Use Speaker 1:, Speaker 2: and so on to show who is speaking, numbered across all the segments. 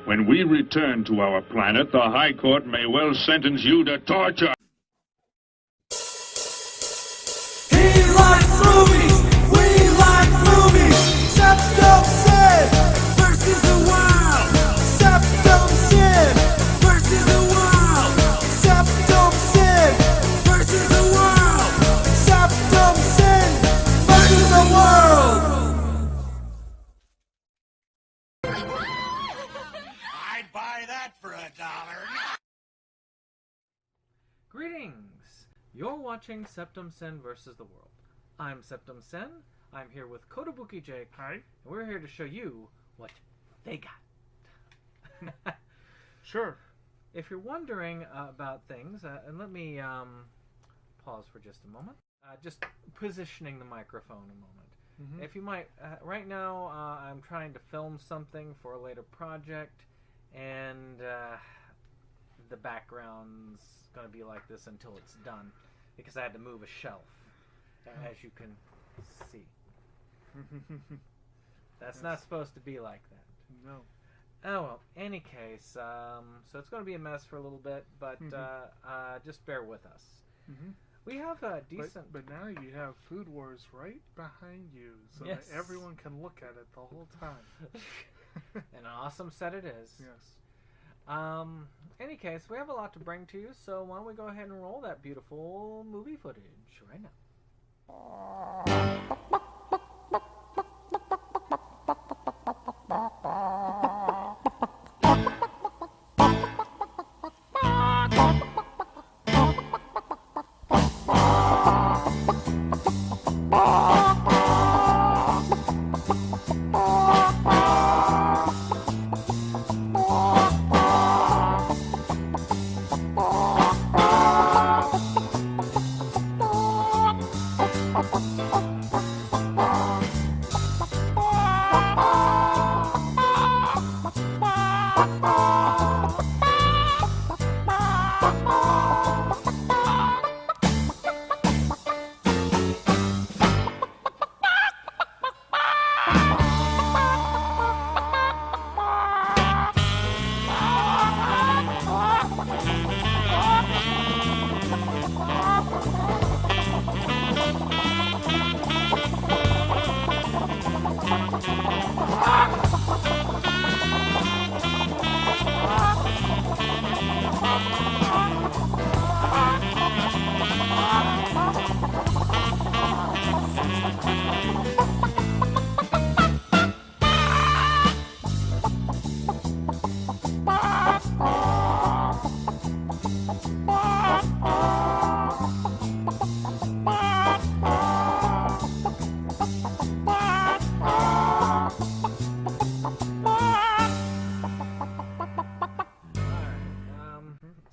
Speaker 1: When we return to our planet, the High Court may well sentence you to torture.
Speaker 2: He likes movies, we like movies. SeptumSin versus the world. SeptumSin versus the world. SeptumSin versus the world. SeptumSin versus the world.
Speaker 3: I'd buy that for $1.
Speaker 4: Greetings! You're watching SeptumSin versus the world. I'm SeptumSin. I'm here with Kotobuki Jake.
Speaker 5: Hi.
Speaker 4: And we're here to show you what they got.
Speaker 5: Sure.
Speaker 4: If you're wondering about things, and let me pause for just a moment. Just positioning the microphone a moment.
Speaker 5: Mm-hmm.
Speaker 4: If you might, right now I'm trying to film something for a later project, and the background's going to be like this until it's done, because I had to move a shelf, as you can see. That's not supposed to be like that.
Speaker 5: No.
Speaker 4: Oh well, any case, so it's going to be a mess for a little bit, but just bear with us.
Speaker 5: Mm-hmm.
Speaker 4: We have a decent...
Speaker 5: But now you have Food Wars right behind you, so
Speaker 4: Yes.
Speaker 5: that everyone can look at it the whole time.
Speaker 4: an awesome set it is.
Speaker 5: Yes.
Speaker 4: Any case, we have a lot to bring to you, so why don't we go ahead and roll that beautiful movie footage right now.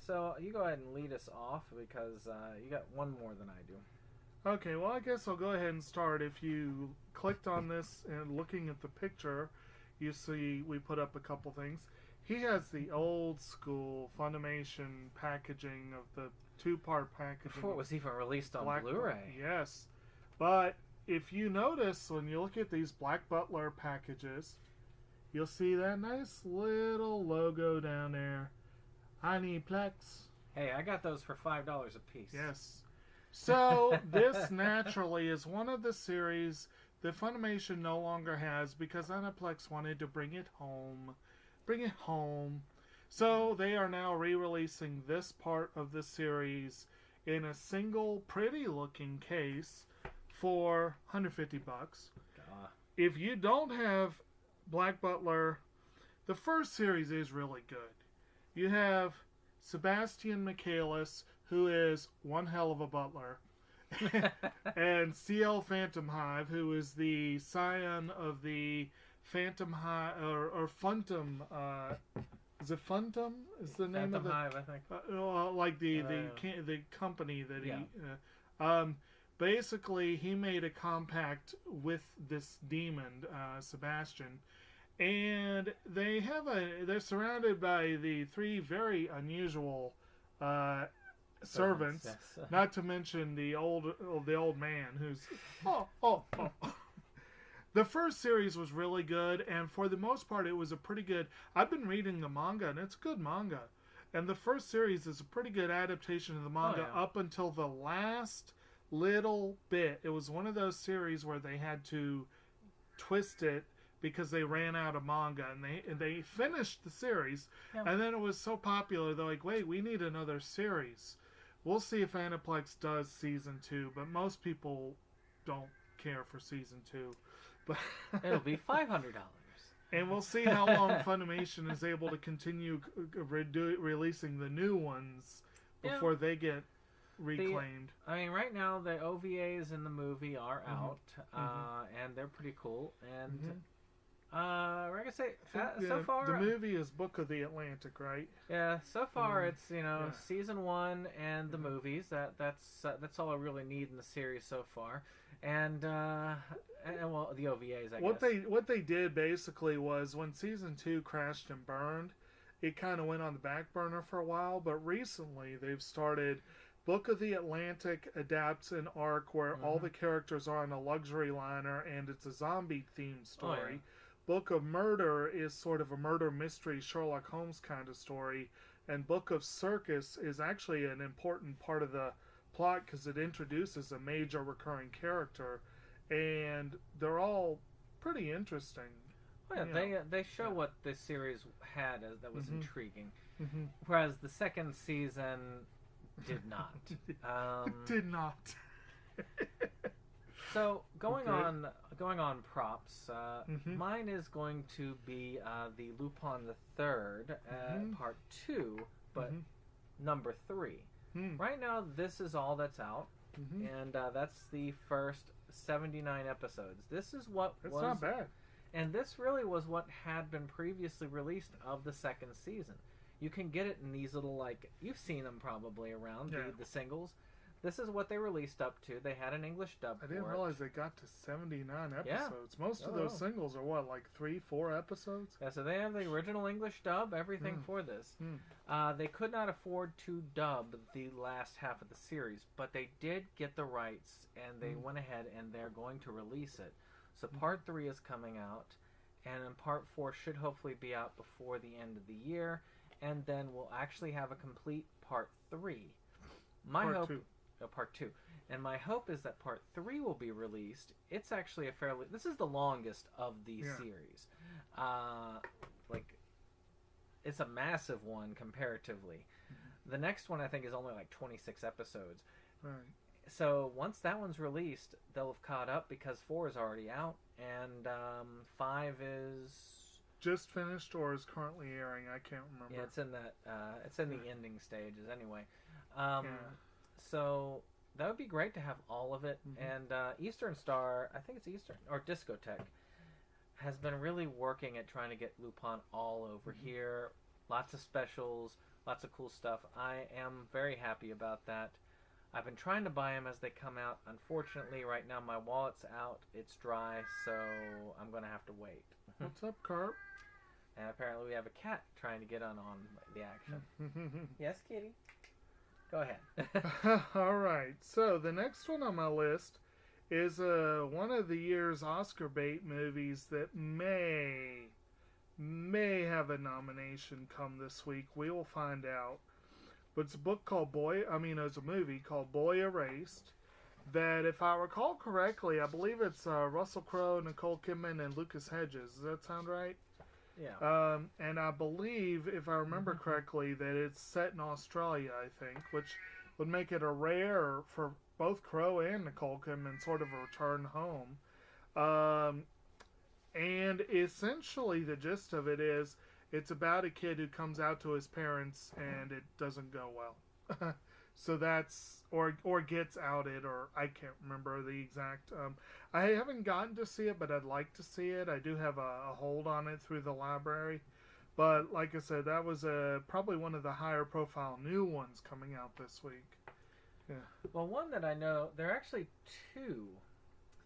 Speaker 4: So you go ahead and lead us off, because you got one more than I do.
Speaker 5: Okay, well, I guess I'll go ahead and start. If you clicked on this and looking at the picture, you see we put up a couple things. He has the old school Funimation packaging of the two-part packaging.
Speaker 4: Before it was even released on Blu-ray.
Speaker 5: Yes. But if you notice, when you look at these Black Butler packages, you'll see that nice little logo down there. I need Plex.
Speaker 4: Hey, I got those for $5 a piece.
Speaker 5: Yes. So this naturally is one of the series that Funimation no longer has, because Aniplex wanted to bring it home. So they are now re-releasing this part of the series in a single pretty looking case for $150. If you don't have Black Butler, the first series is really good. You have Sebastian Michaelis, who is one hell of a butler, and CL Phantom Hive, who is the scion of the Phantom Hive, or Funtum. Is it Funtum? Is the name of the
Speaker 4: Hive, I think.
Speaker 5: Like the company that
Speaker 4: yeah.
Speaker 5: he. Basically, he made a compact with this demon, Sebastian. And they're surrounded by the three very unusual servants,
Speaker 4: yes.
Speaker 5: not to mention the old man who's The first series was really good, and for the most part, it was a pretty good. I've been reading the manga, and it's good manga. And the first series is a pretty good adaptation of the manga up until the last little bit. It was one of those series where they had to twist it because they ran out of manga, and they finished the series. Yeah. And then it was so popular, they're like, wait, we need another series. We'll see if Aniplex does season 2, but most people don't care for season 2. But
Speaker 4: it'll be $500.
Speaker 5: And we'll see how long Funimation is able to continue releasing the new ones before they get reclaimed.
Speaker 4: Right now the OVAs in the movie are out, and they're pretty cool. And like I say, so far
Speaker 5: the movie is Book of the Atlantic, right?
Speaker 4: Yeah, so far it's season 1 and the movies. That's all I really need in the series so far. And well, the OVAs, I guess.
Speaker 5: What they did basically was when season 2 crashed and burned, it kind of went on the back burner for a while. But recently, they've started. Book of the Atlantic adapts an arc where all the characters are on a luxury liner, and it's a zombie themed story. Oh, yeah. Book of Murder is sort of a murder mystery Sherlock Holmes kind of story, and Book of Circus is actually an important part of the plot because it introduces a major recurring character, and they're all pretty interesting.
Speaker 4: Oh, yeah, they show what this series had that was intriguing, whereas the second season did not.
Speaker 5: Did not.
Speaker 4: So going on props, mine is going to be the Lupin the Third, part 2, but number 3. Right now, this is all that's out, and that's the first 79 episodes. This is what
Speaker 5: was not bad,
Speaker 4: and this really was what had been previously released of the second season. You can get it in these little, you've seen them probably around the singles. This is what they released up to. They had an English dub for it.
Speaker 5: I didn't realize they got to 79 episodes. Yeah. Most of those singles are what, 3-4 episodes?
Speaker 4: Yeah, so they have the original English dub, everything for this. They could not afford to dub the last half of the series, but they did get the rights, and they went ahead and they're going to release it. So part 3 is coming out, and then part 4 should hopefully be out before the end of the year, and then we'll actually have a complete part 3. Part 2. And my hope is that part 3 will be released. It's actually this is the longest of the series. It's a massive one comparatively. The next one I think is only 26 episodes.
Speaker 5: Right.
Speaker 4: So once that one's released, they'll have caught up because 4 is already out, and 5 is
Speaker 5: just finished or is currently airing. I can't remember.
Speaker 4: Yeah, it's in that. It's in the ending stages anyway. So that would be great to have all of it. And Eastern Star, I think it's Eastern, or Discotheque, has been really working at trying to get Lupin all over here. Lots of specials, lots of cool stuff. I am very happy about that. I've been trying to buy them as they come out. Unfortunately, right now my wallet's out. It's dry, so I'm going to have to wait.
Speaker 5: What's up, Carp?
Speaker 4: And apparently we have a cat trying to get on the action. Yes, kitty? Go ahead.
Speaker 5: All right. So the next one on my list is one of the year's Oscar bait movies that may have a nomination come this week. We will find out. But it's a movie called Boy Erased. That, if I recall correctly, I believe it's Russell Crowe, Nicole Kidman, and Lucas Hedges. Does that sound right?
Speaker 4: Yeah.
Speaker 5: And I believe, if I remember correctly, that it's set in Australia, I think, which would make it a rare for both Crowe and Nicole Kidman sort of a return home. And essentially the gist of it is it's about a kid who comes out to his parents and it doesn't go well. So that's, or gets outed, or I can't remember the exact. I haven't gotten to see it, but I'd like to see it. I do have a hold on it through the library. But like I said, that was probably one of the higher profile new ones coming out this week. Yeah.
Speaker 4: Well, one that I know, there are actually 2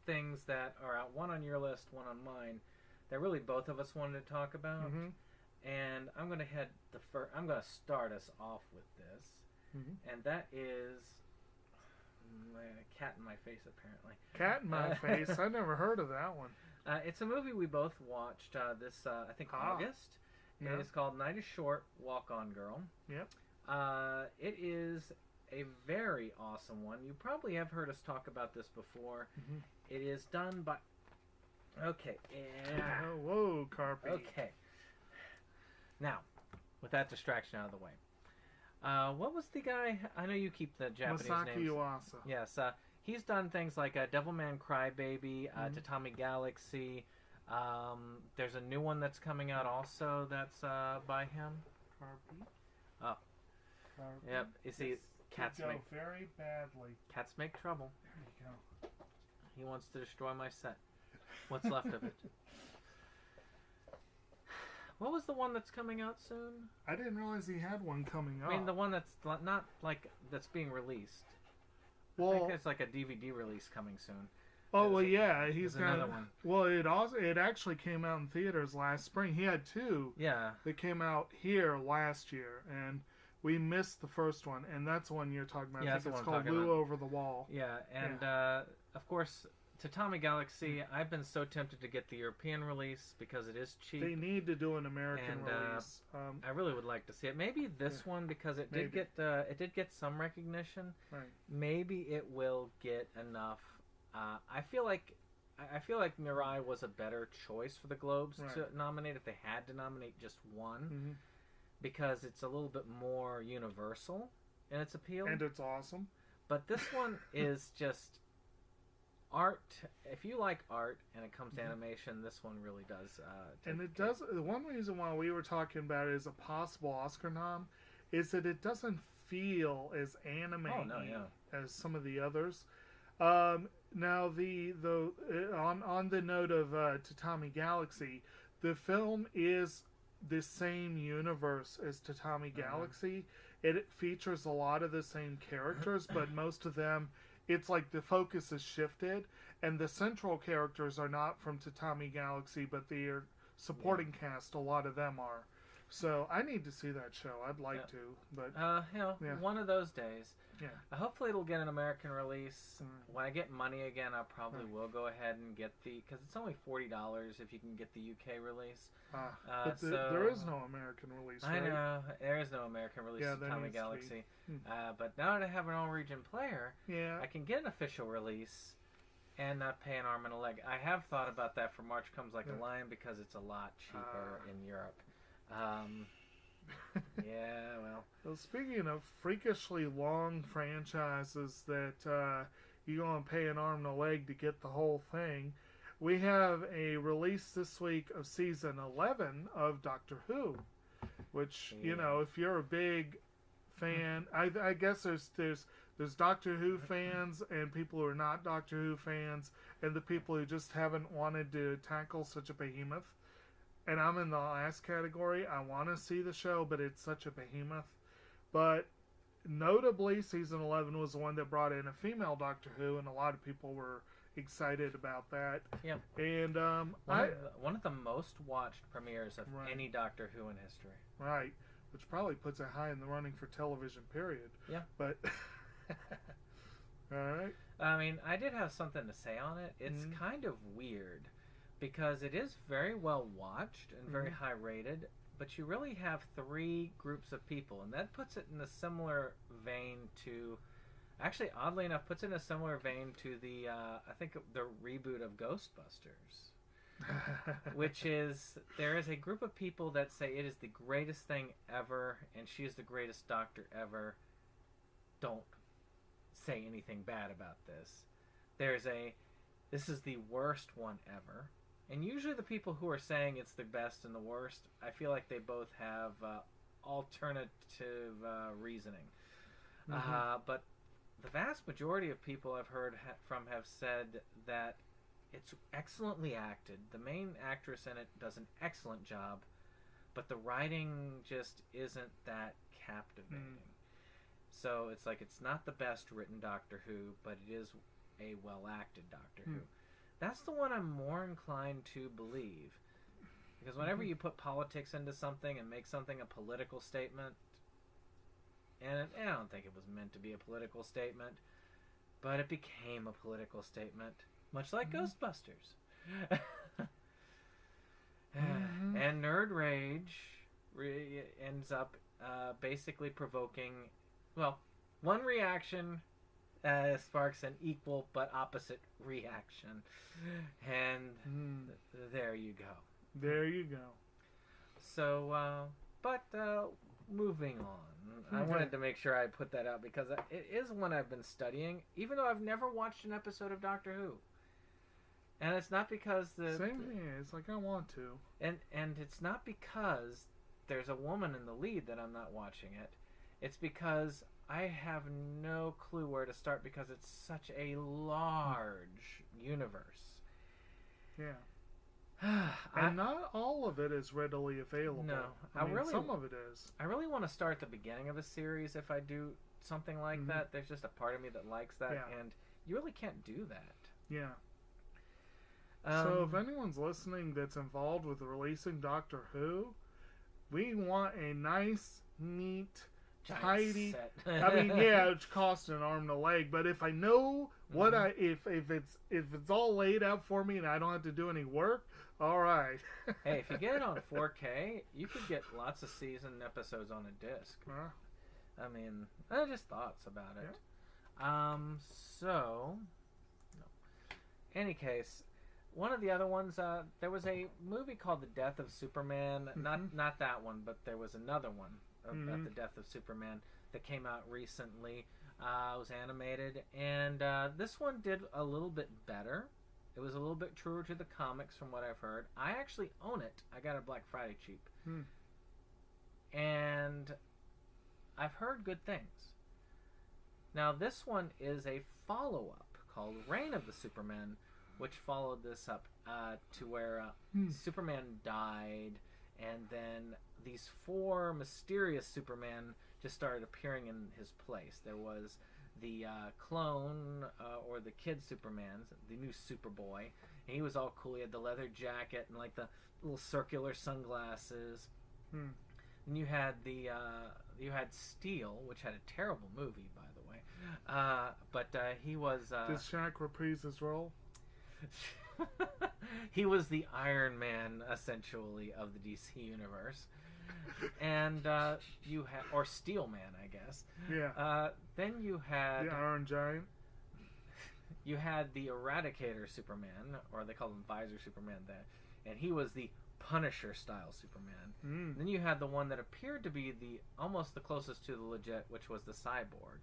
Speaker 4: things that are out. One on your list, one on mine, that really both of us wanted to talk about. And I'm going to start us off with this. And that is, Cat in My Face, apparently.
Speaker 5: Cat in My Face. I never heard of that one.
Speaker 4: It's a movie we both watched this, I think, August.
Speaker 5: Yeah.
Speaker 4: It is called Night is Short, Walk On Girl.
Speaker 5: Yep.
Speaker 4: It is a very awesome one. You probably have heard us talk about this before.
Speaker 5: Mm-hmm.
Speaker 4: It is done by... Okay.
Speaker 5: Oh, whoa, Carpy.
Speaker 4: Okay. Now, with that distraction out of the way. What was the guy... I know you keep the Japanese
Speaker 5: Masaki
Speaker 4: names.
Speaker 5: Yuasa.
Speaker 4: Yes. He's done things like Devilman Crybaby, Tatami Galaxy. There's a new one that's coming out also that's by him.
Speaker 5: Carpy.
Speaker 4: Oh.
Speaker 5: Carpy.
Speaker 4: Yep. You see,
Speaker 5: This
Speaker 4: cats
Speaker 5: could go
Speaker 4: make
Speaker 5: very badly.
Speaker 4: cats make trouble.
Speaker 5: There you go.
Speaker 4: He wants to destroy my set. What's left of it? What was the one that's coming out soon?
Speaker 5: I didn't realize he had one coming up.
Speaker 4: I mean, the one that's not like that's being released. I
Speaker 5: well,
Speaker 4: think there's like a DVD release coming soon.
Speaker 5: oh well,
Speaker 4: there's a-
Speaker 5: yeah, he's
Speaker 4: there's
Speaker 5: got
Speaker 4: another one.
Speaker 5: Well, it actually came out in theaters last spring. He had two
Speaker 4: Yeah.
Speaker 5: that came out here last year, and we missed the first one, and that's the one you're talking about.
Speaker 4: Yeah,
Speaker 5: I
Speaker 4: that's
Speaker 5: think
Speaker 4: the
Speaker 5: it's
Speaker 4: one I'm
Speaker 5: called
Speaker 4: talking
Speaker 5: Lou
Speaker 4: about.
Speaker 5: Over the Wall.
Speaker 4: Yeah, and of course, Tatami Galaxy. I've been so tempted to get the European release because it is cheap.
Speaker 5: They need to do an American
Speaker 4: And,
Speaker 5: release.
Speaker 4: I really would like to see it. Maybe this one because it did get some recognition.
Speaker 5: Right.
Speaker 4: Maybe it will get enough. I feel like Mirai was a better choice for the Globes to nominate if they had to nominate just one,
Speaker 5: Mm-hmm.
Speaker 4: because it's a little bit more universal in its appeal.
Speaker 5: And it's awesome.
Speaker 4: But this one is just art. If you like art and it comes to animation, this one really does.
Speaker 5: And it does. The one reason why we were talking about it as a possible Oscar nom is that it doesn't feel as anime as some of the others. Now, on the note of Tatami Galaxy, the film is the same universe as Tatami Galaxy. It features a lot of the same characters, but most of them, it's like the focus is shifted, and the central characters are not from Tatami Galaxy, but the supporting cast, a lot of them are. So I need to see that show. I'd like to, but
Speaker 4: one of those days.
Speaker 5: Yeah.
Speaker 4: Hopefully it'll get an American release. When I get money again, I probably will go ahead and get because it's only $40 if you can get the UK release.
Speaker 5: But there is no American release, right?
Speaker 4: I know there is no American release of Tatami Galaxy. But now that I have an all-region player, I can get an official release and not pay an arm and a leg. I have thought about that for March Comes Like a Lion because it's a lot cheaper in Europe.
Speaker 5: Well, speaking of freakishly long franchises that you go and pay an arm and a leg to get the whole thing, we have a release this week of season 11 of Doctor Who, which if you're a big fan, I guess there's Doctor Who fans and people who are not Doctor Who fans, and the people who just haven't wanted to tackle such a behemoth. And I'm in the last category. I want to see the show, but it's such a behemoth. But notably, season 11 was the one that brought in a female Doctor Who, and a lot of people were excited about that.
Speaker 4: Yeah.
Speaker 5: And
Speaker 4: one of the most watched premieres of any Doctor Who in history.
Speaker 5: Right. Which probably puts it high in the running for television, period. Yeah. But all right.
Speaker 4: I mean, I did have something to say on it. It's kind of weird because it is very well watched and very high rated, but you really have three groups of people, and that puts it in a similar vein to, actually, oddly enough, puts it in a similar vein to the, I think, the reboot of Ghostbusters, which is, there is a group of people that say it is the greatest thing ever, and she is the greatest doctor ever. Don't say anything bad about this. This is the worst one ever. And usually the people who are saying it's the best and the worst, I feel like they both have alternative reasoning. But the vast majority of people I've heard from have said that it's excellently acted. The main actress in it does an excellent job, but the writing just isn't that captivating. So it's like it's not the best written Doctor Who, but it is a well-acted Doctor Who. That's the one I'm more inclined to believe. Because whenever you put politics into something and make something a political statement, and I don't think it was meant to be a political statement, but it became a political statement, much like Ghostbusters. And Nerd Rage ends up basically provoking, well, one reaction sparks an equal but opposite reaction. And there you go.
Speaker 5: There you go.
Speaker 4: So, moving on. I wanted to make sure I put that out because it is one I've been studying, even though I've never watched an episode of Doctor Who. And it's not because
Speaker 5: Same thing. It's like I want to.
Speaker 4: And it's not because there's a woman in the lead that I'm not watching it. It's because I have no clue where to start because it's such a large universe.
Speaker 5: Yeah. And not all of it is readily available.
Speaker 4: No.
Speaker 5: I mean, some of it is.
Speaker 4: I really want to start the beginning of a series if I do something like that. There's just a part of me that likes that, and you really can't do that.
Speaker 5: Yeah. So if anyone's listening that's involved with releasing Doctor Who, we want a nice, neat, tidy
Speaker 4: set.
Speaker 5: I mean, yeah, it costs an arm and a leg, but if I know what if it's all laid out for me and I don't have to do any work, all right.
Speaker 4: Hey, if you get it on 4K, you could get lots of season episodes on a disc. I mean, just thoughts about it. Yeah. Any case, one of the other ones, there was a movie called The Death of Superman. Not that one, but there was another one about the death of Superman that came out recently. It was animated, and this one did a little bit better. It was a little bit truer to the comics from what I've heard. I actually own it. I got it Black Friday cheap. And I've heard good things. Now, this one is a follow-up called Reign of the Superman, which followed this up to where Superman died, and then these 4 mysterious Supermen just started appearing in his place. There was the clone, or the kid Superman, the new Superboy, and he was all cool. He had the leather jacket and like the little circular sunglasses. And you had you had Steel, which had a terrible movie, by the way. But he was.
Speaker 5: Did Shaq reprise his role?
Speaker 4: He was the Iron Man, essentially, of the DC universe. And you had, or Steel Man, I guess.
Speaker 5: Yeah.
Speaker 4: Then you had
Speaker 5: the Iron Giant.
Speaker 4: You had the Eradicator Superman, or they called him Visor Superman then, and he was the Punisher style Superman. Then you had the one that appeared to be almost the closest to the legit, which was the Cyborg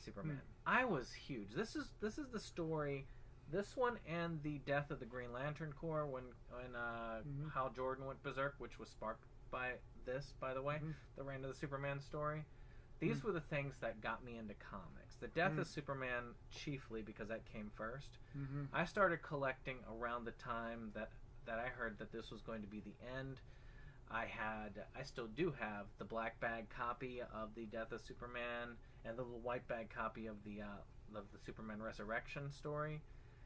Speaker 4: Superman. I was huge. This is the story. This one and the death of the Green Lantern Corps when Hal Jordan went berserk, which was sparked by this, by the way, the Reign of the Superman story. These were the things that got me into comics. The death of Superman chiefly because that came first. I started collecting around the time that I heard that this was going to be the end. I still do have the black bag copy of the Death of Superman and the little white bag copy of the Superman Resurrection story.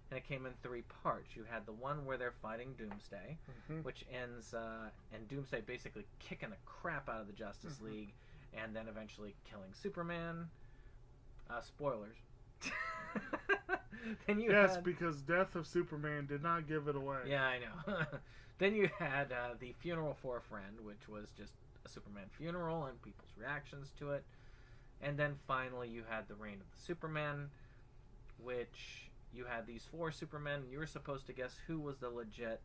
Speaker 4: And it came in 3 parts. You had the one where they're fighting Doomsday, which ends, and Doomsday basically kicking the crap out of the Justice League, and then eventually killing Superman. Spoilers. Then you had,
Speaker 5: because Death of Superman did not give it away.
Speaker 4: Yeah, I know. Then you had the Funeral for a Friend, which was just a Superman funeral and people's reactions to it. And then finally you had the Reign of the Superman, which you had these 4 Supermen, and you were supposed to guess who was the legit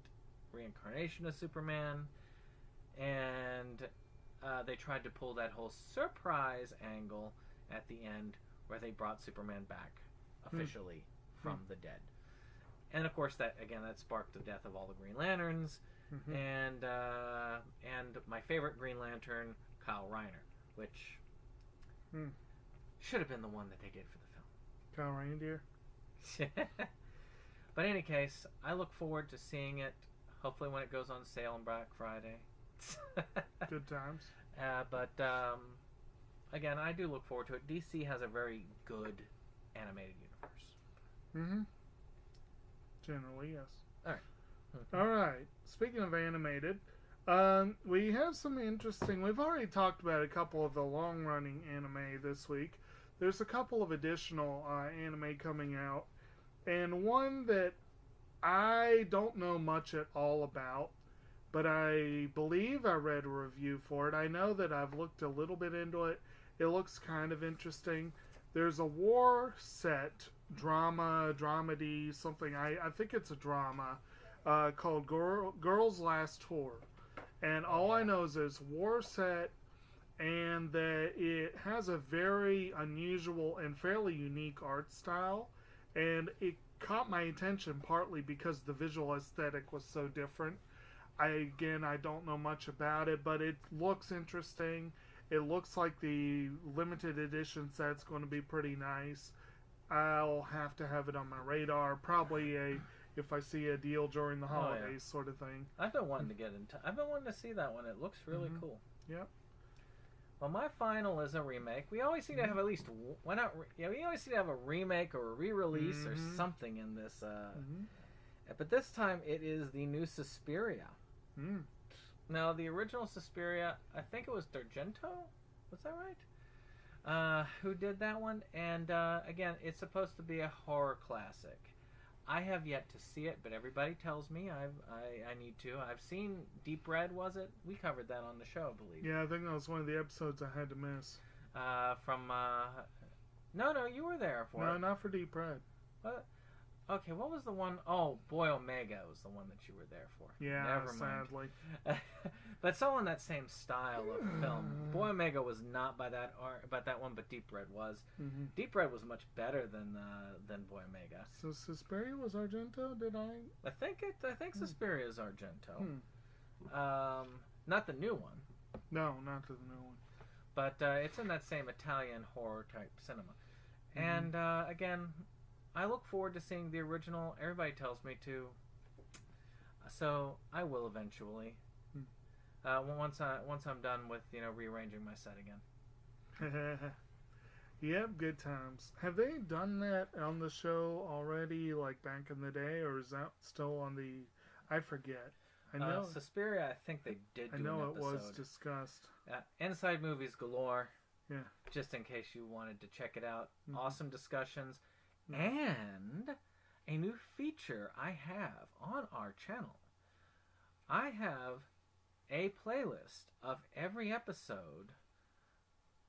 Speaker 4: reincarnation of Superman. And they tried to pull that whole surprise angle at the end where they brought Superman back officially from the dead. And of course that sparked the death of all the Green Lanterns, and my favorite Green Lantern, Kyle Reiner, which should have been the one that they did for the film.
Speaker 5: Kyle Reindeer.
Speaker 4: But in any case, I look forward to seeing it, hopefully when it goes on sale on Black Friday.
Speaker 5: Good times.
Speaker 4: But again, I do look forward to it. DC has a very good animated universe.
Speaker 5: Generally, yes.
Speaker 4: Alright.
Speaker 5: Alright. Speaking of animated, we have some interesting... We've already talked about a couple of the long-running anime this week. there's a couple of additional anime coming out, and one that I don't know much at all about, but I believe I read a review for it. I know that I've looked a little bit into it. It looks kind of interesting. There's a war set dramedy, something. I think it's a drama called Girls Last Tour. And all I know is it's war set, and that it has a very unusual and fairly unique art style. And it caught my attention partly because the visual aesthetic was so different. I don't know much about it, but it looks interesting. It looks like the limited edition set's going to be pretty nice. I'll have to have it on my radar. Probably if I see a deal during the holidays, sort of thing.
Speaker 4: I've been wanting to get into. I've been wanting to see that one. It looks really cool.
Speaker 5: Yep.
Speaker 4: Well, my final is a remake. We always seem to have at least we always seem to have a remake or a re-release or something in this. But this time it is the new Suspiria. Now, the original Suspiria, I think it was D'Argento? Was that right? Who did that one? And again, it's supposed to be a horror classic. I have yet to see it, but everybody tells me I need to. I've seen Deep Red, was it? We covered that on the show, I believe.
Speaker 5: Yeah, I think that was one of the episodes I had to miss.
Speaker 4: No, you were there for it.
Speaker 5: No, not for Deep Red.
Speaker 4: What? Okay, what was the one? Oh, Boy Omega was the one that you were there for.
Speaker 5: Yeah,
Speaker 4: never mind.
Speaker 5: Sadly.
Speaker 4: But it's all in that same style of film. Boy Omega was not by that one, but Deep Red was. Deep Red was much better than Boy Omega.
Speaker 5: So Suspiria was Argento? Did I?
Speaker 4: I think Suspiria is Argento. Not the new one.
Speaker 5: No, not the new one.
Speaker 4: But it's in that same Italian horror type cinema. And again, I look forward to seeing the original. Everybody tells me to. So I will eventually. Once I'm done with rearranging my set again.
Speaker 5: Yep, good times. Have they done that on the show already, like back in the day, or is that still on the? I forget. I know
Speaker 4: Suspiria. I think they did.
Speaker 5: I know it was discussed.
Speaker 4: Inside Movies Galore.
Speaker 5: Yeah. Just
Speaker 4: in case you wanted to check it out. Awesome discussions. And a new feature I have on our channel. I have a playlist of every episode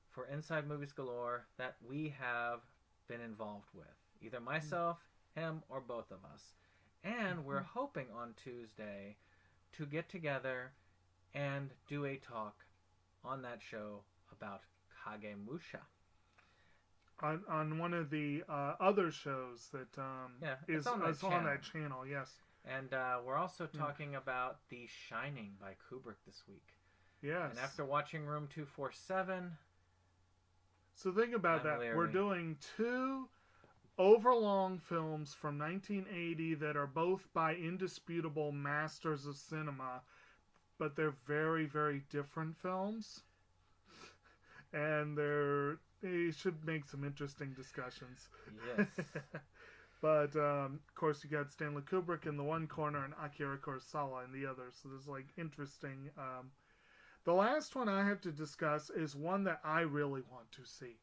Speaker 4: for Inside Movies Galore that we have been involved with. Either myself, him, or both of us. And we're hoping on Tuesday to get together and do a talk on that show about Kagemusha.
Speaker 5: On one of the other shows that is on that channel, yes.
Speaker 4: And we're also talking about The Shining by Kubrick this week.
Speaker 5: Yes.
Speaker 4: And after watching Room 247...
Speaker 5: So think about that. We're doing two overlong films from 1980 that are both by indisputable masters of cinema, but they're very, very different films. And they should make some interesting discussions.
Speaker 4: Yes.
Speaker 5: But, of course, you got Stanley Kubrick in the one corner and Akira Kurosawa in the other. So there's, interesting... The last one I have to discuss is one that I really want to see.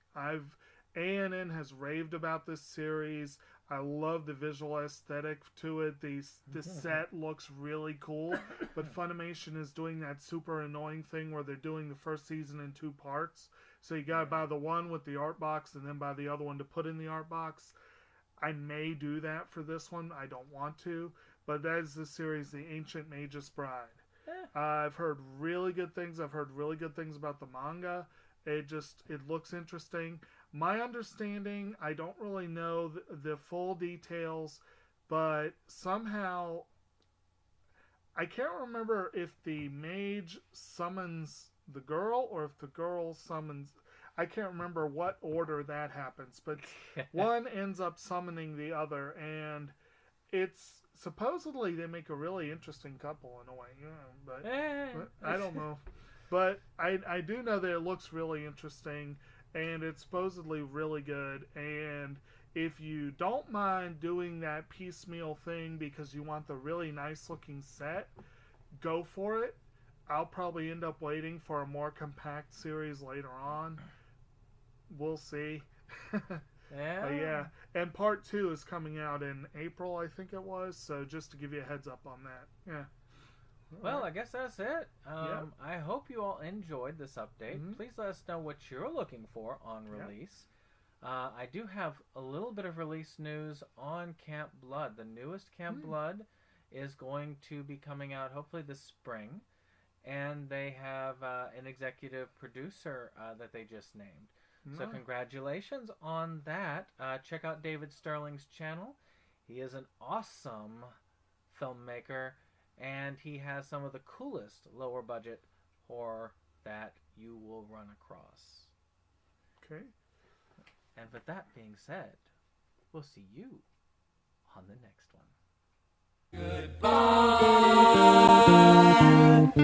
Speaker 5: ANN has raved about this series. I love the visual aesthetic to it. The set looks really cool. But Funimation is doing that super annoying thing where they're doing the first season in 2 parts. So you gotta buy the one with the art box and then buy the other one to put in the art box. I may do that for this one. I don't want to. But that is the series, The Ancient Magus Bride. I've heard really good things. I've heard really good things about the manga. It looks interesting. My understanding, I don't really know the full details, but somehow I can't remember if the mage summons the girl or if the girl summons... I can't remember what order that happens, but one ends up summoning the other, and it's... Supposedly they make a really interesting couple in a way, but I don't know. But I do know that it looks really interesting, and it's supposedly really good. And if you don't mind doing that piecemeal thing because you want the really nice looking set, go for it. I'll probably end up waiting for a more compact series later on. We'll see.
Speaker 4: Yeah.
Speaker 5: Yeah. And part 2 is coming out in April, I think it was. So just to give you a heads up on that. Yeah.
Speaker 4: Well, I guess that's it.
Speaker 5: Yeah.
Speaker 4: I hope you all enjoyed this update. Please let us know what you're looking for on release. I do have a little bit of release news on Camp Blood. The newest Camp Blood is going to be coming out hopefully this spring. And they have an executive producer that they just named. So congratulations on that. Check out David Sterling's channel. He is an awesome filmmaker, and he has some of the coolest lower budget horror that you will run across.
Speaker 5: Okay.
Speaker 4: And with that being said, we'll see you on the next one.
Speaker 2: Goodbye.